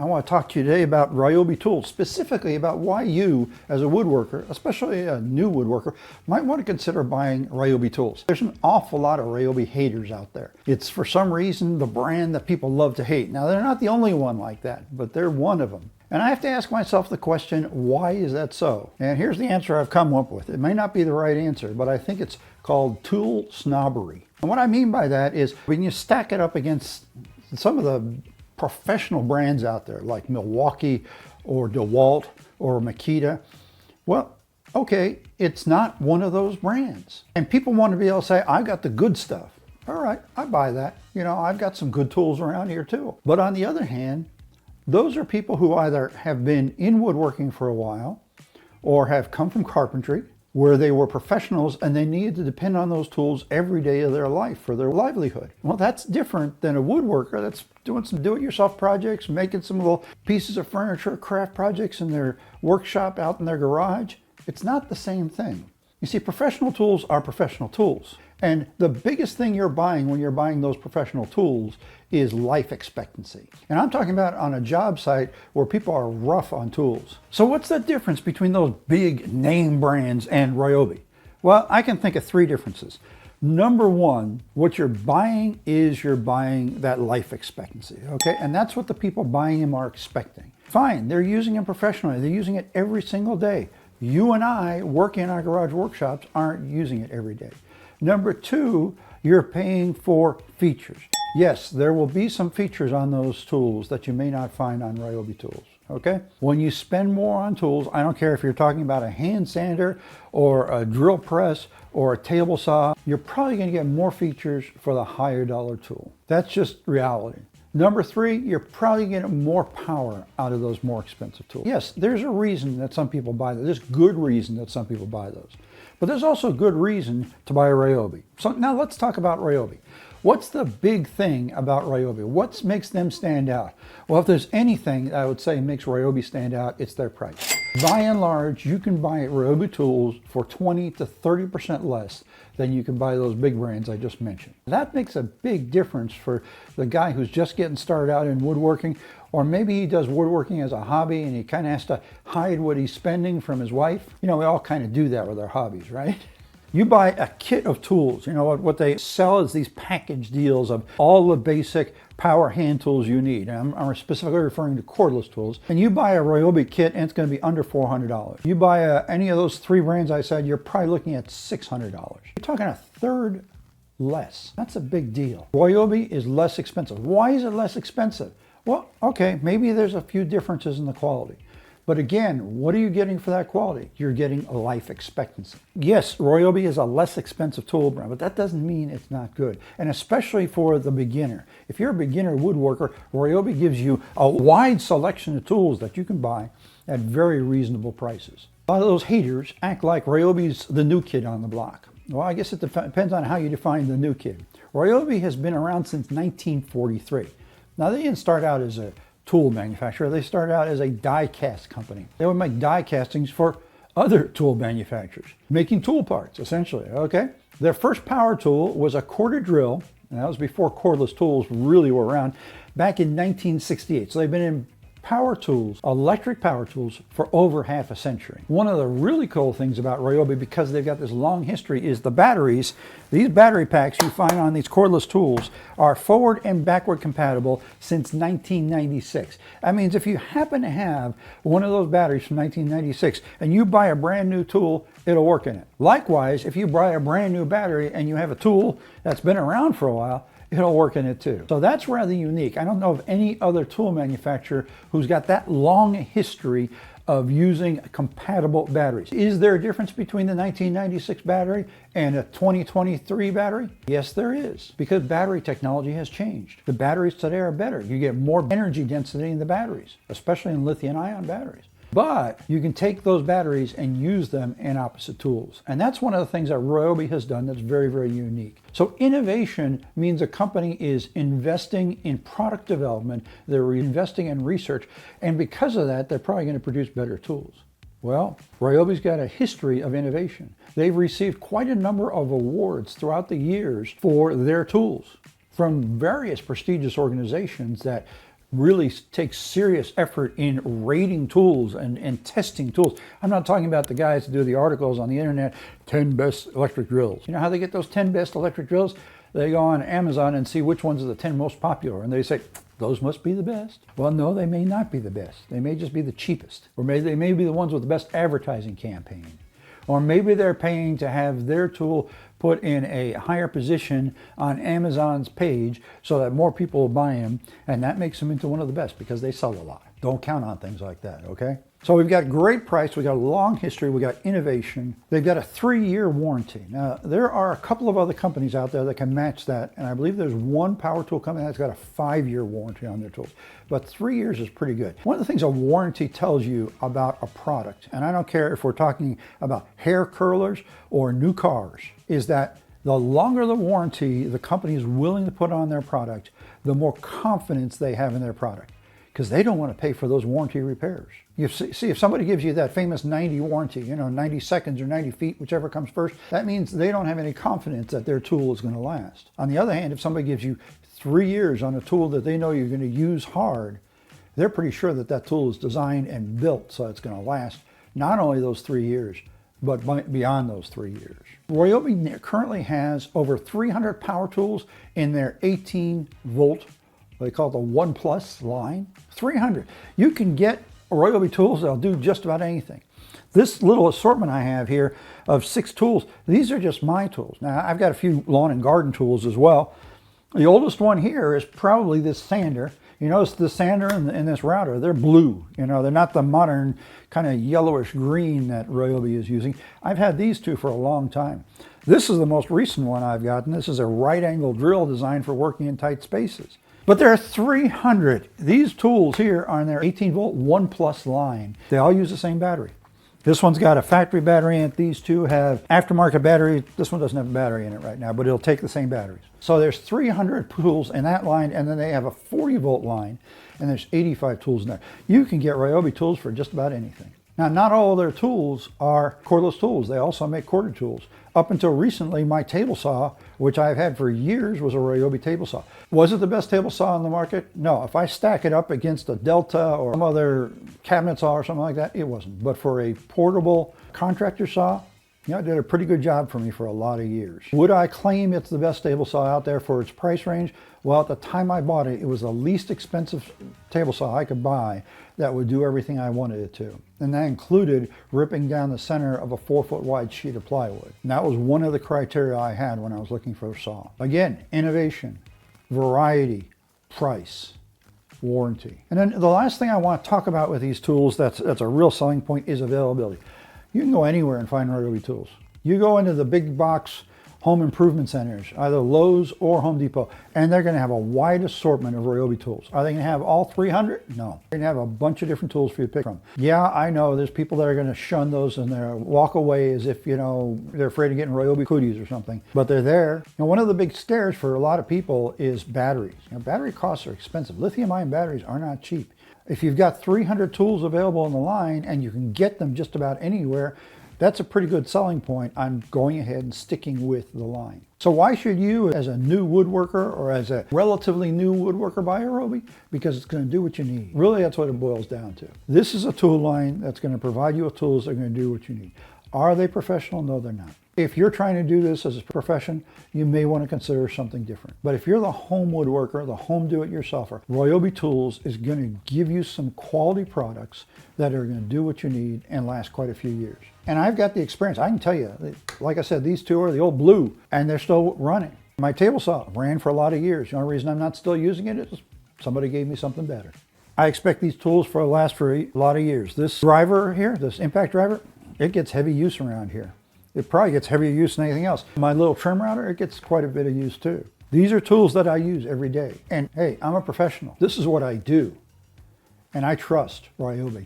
I want to talk to you today about Ryobi tools, specifically about why you, as a woodworker, especially a new woodworker, might want to consider buying Ryobi tools. There's an awful lot of Ryobi haters out there. It's for some reason the brand that people love to hate. Now, they're not the only one like that, but they're one of them. And I have to ask myself the question, why is that so? And here's the answer I've come up with. It may not be the right answer, but I think it's called tool snobbery. And what I mean by that is when you stack it up against some of the professional brands out there like Milwaukee or DeWalt or Makita, well, okay, it's not one of those brands. And people want to be able to say, I got the good stuff. All right, I buy that. You know, I've got some good tools around here too. But on the other hand, those are people who either have been in woodworking for a while or have come from carpentry where they were professionals and they needed to depend on those tools every day of their life for their livelihood. Well, that's different than a woodworker that's doing some do-it-yourself projects, making some little pieces of furniture, craft projects in their workshop out in their garage. It's not the same thing. You see, professional tools are professional tools. And the biggest thing you're buying when you're buying those professional tools is life expectancy. And I'm talking about on a job site where people are rough on tools. So what's the difference between those big name brands and Ryobi? Well, I can think of three differences. Number one, what you're buying is you're buying that life expectancy, okay? And that's what the people buying them are expecting. Fine, they're using them professionally. They're using it every single day. You and I, working in our garage workshops, aren't using it every day. Number two, you're paying for features. Yes, there will be some features on those tools that you may not find on Ryobi tools, okay? When you spend more on tools, I don't care if you're talking about a hand sander or a drill press or a table saw, you're probably gonna get more features for the higher dollar tool. That's just reality. Number three, you're probably getting more power out of those more expensive tools. Yes, there's a reason that some people buy those. There's good reason that some people buy those. But there's also good reason to buy a Ryobi. So now let's talk about Ryobi. What's the big thing about Ryobi? What makes them stand out? Well, if there's anything I would say makes Ryobi stand out, it's their price. By and large, you can buy Ryobi tools for 20 to 30% less than you can buy those big brands I just mentioned. That makes a big difference for the guy who's just getting started out in woodworking, or maybe he does woodworking as a hobby and he kind of has to hide what he's spending from his wife. You know, we all kind of do that with our hobbies, right? You buy a kit of tools. You know, what they sell is these package deals of all the basic power hand tools you need. And I'm specifically referring to cordless tools. And you buy a Ryobi kit and it's going to be under $400. You buy any of those three brands I said, you're probably looking at $600. You're talking a third less. That's a big deal. Ryobi is less expensive. Why is it less expensive? Well, okay, maybe there's a few differences in the quality. But again, what are you getting for that quality? You're getting a life expectancy. Yes, Ryobi is a less expensive tool brand, but that doesn't mean it's not good. And especially for the beginner. If you're a beginner woodworker, Ryobi gives you a wide selection of tools that you can buy at very reasonable prices. A lot of those haters act like Ryobi's the new kid on the block. Well, I guess it depends on how you define the new kid. Ryobi has been around since 1943. Now, they didn't start out as a tool manufacturer. They started out as a die cast company. They would make die castings for other tool manufacturers, making tool parts, essentially, okay? Their first power tool was a corded drill, and that was before cordless tools really were around, back in 1968. So they've been in power tools, electric power tools, for over half a century. One of the really cool things about Ryobi, because they've got this long history, is the batteries. These battery packs you find on these cordless tools are forward and backward compatible since 1996. That means if you happen to have one of those batteries from 1996 and you buy a brand new tool, it'll work in it. Likewise, if you buy a brand new battery and you have a tool that's been around for a while, it'll work in it too. So that's rather unique. I don't know of any other tool manufacturer who's got that long history of using compatible batteries. Is there a difference between the 1996 battery and a 2023 battery? Yes, there is, because battery technology has changed. The batteries today are better. You get more energy density in the batteries, especially in lithium-ion batteries. But you can take those batteries and use them in opposite tools. And that's one of the things that Ryobi has done that's very, very unique. So innovation means a company is investing in product development, they're investing in research, and because of that, they're probably going to produce better tools. Well, Ryobi's got a history of innovation. They've received quite a number of awards throughout the years for their tools from various prestigious organizations that really takes serious effort in rating tools and testing tools. I'm not talking about the guys that do the articles on the internet, 10 best electric drills. You know how they get those 10 best electric drills? They go on Amazon and see which ones are the 10 most popular, and they say, those must be the best. Well, no, they may not be the best. They may just be the cheapest. Or maybe they may be the ones with the best advertising campaign. Or maybe they're paying to have their tool put in a higher position on Amazon's page so that more people will buy them, and that makes them into one of the best because they sell a lot. Don't count on things like that, okay? So we've got great price, we've got a long history, we've got innovation. They've got a 3-year warranty. Now, there are a couple of other companies out there that can match that, and I believe there's one power tool company that's got a 5-year warranty on their tools. But 3 years is pretty good. One of the things a warranty tells you about a product, and I don't care if we're talking about hair curlers or new cars, is that the longer the warranty the company is willing to put on their product, the more confidence they have in their product, because they don't want to pay for those warranty repairs. You see, if somebody gives you that famous 90 warranty, 90 seconds or 90 feet, whichever comes first, that means they don't have any confidence that their tool is going to last. On the other hand, if somebody gives you 3 years on a tool that they know you're going to use hard, they're pretty sure that that tool is designed and built so it's going to last not only those 3 years, but beyond those 3 years. Ryobi currently has over 300 power tools in their 18-volt, they call it the 1 Plus line. 300. You can get Ryobi tools that'll do just about anything. This little assortment I have here of 6 tools, these are just my tools. Now, I've got a few lawn and garden tools as well. The oldest one here is probably this sander. You notice the sander and this router, they're blue. They're not the modern kind of yellowish green that Ryobi is using. I've had these two for a long time. This is the most recent one I've gotten. This is a right angle drill designed for working in tight spaces. But there are 300. These tools here are in their 18-volt 1 Plus line. They all use the same battery. This one's got a factory battery in it. These two have aftermarket battery. This one doesn't have a battery in it right now, but it'll take the same batteries. So there's 300 tools in that line, and then they have a 40-volt line, and there's 85 tools in there. You can get Ryobi tools for just about anything. Now, not all of their tools are cordless tools. They also make corded tools. Up until recently, my table saw, which I've had for years, was a Ryobi table saw. Was it the best table saw on the market? No. If I stack it up against a Delta or some other cabinet saw or something like that, it wasn't. But for a portable contractor saw, it did a pretty good job for me for a lot of years. Would I claim it's the best table saw out there for its price range? Well, at the time I bought it, it was the least expensive table saw I could buy that would do everything I wanted it to. And that included ripping down the center of a 4-foot wide sheet of plywood. And that was one of the criteria I had when I was looking for a saw. Again, innovation, variety, price, warranty. And then the last thing I want to talk about with these tools that's a real selling point is availability. You can go anywhere and find Ryobi tools. You go into the big box home improvement centers, either Lowe's or Home Depot, and they're going to have a wide assortment of Ryobi tools. Are they going to have all 300? No. They're going to have a bunch of different tools for you to pick from. Yeah, I know there's people that are going to shun those and they'll walk away as if, they're afraid of getting Ryobi cooties or something, but they're there. One of the big scares for a lot of people is batteries. Battery costs are expensive. Lithium-ion batteries are not cheap. If you've got 300 tools available in the line and you can get them just about anywhere, that's a pretty good selling point on going ahead and sticking with the line. So why should you, as a new woodworker or as a relatively new woodworker, buy a Ryobi? Because it's going to do what you need. Really, that's what it boils down to. This is a tool line that's going to provide you with tools that are going to do what you need. Are they professional? No, they're not. If you're trying to do this as a profession, you may want to consider something different. But if you're the home woodworker, the home do-it-yourselfer, Ryobi Tools is going to give you some quality products that are going to do what you need and last quite a few years. And I've got the experience. I can tell you, like I said, these two are the old blue, and they're still running. My table saw ran for a lot of years. The only reason I'm not still using it is somebody gave me something better. I expect these tools to last for a lot of years. This driver here, this impact driver, it gets heavy use around here. It probably gets heavier use than anything else. My little trim router, it gets quite a bit of use too. These are tools that I use every day. And hey, I'm a professional. This is what I do. And I trust Ryobi.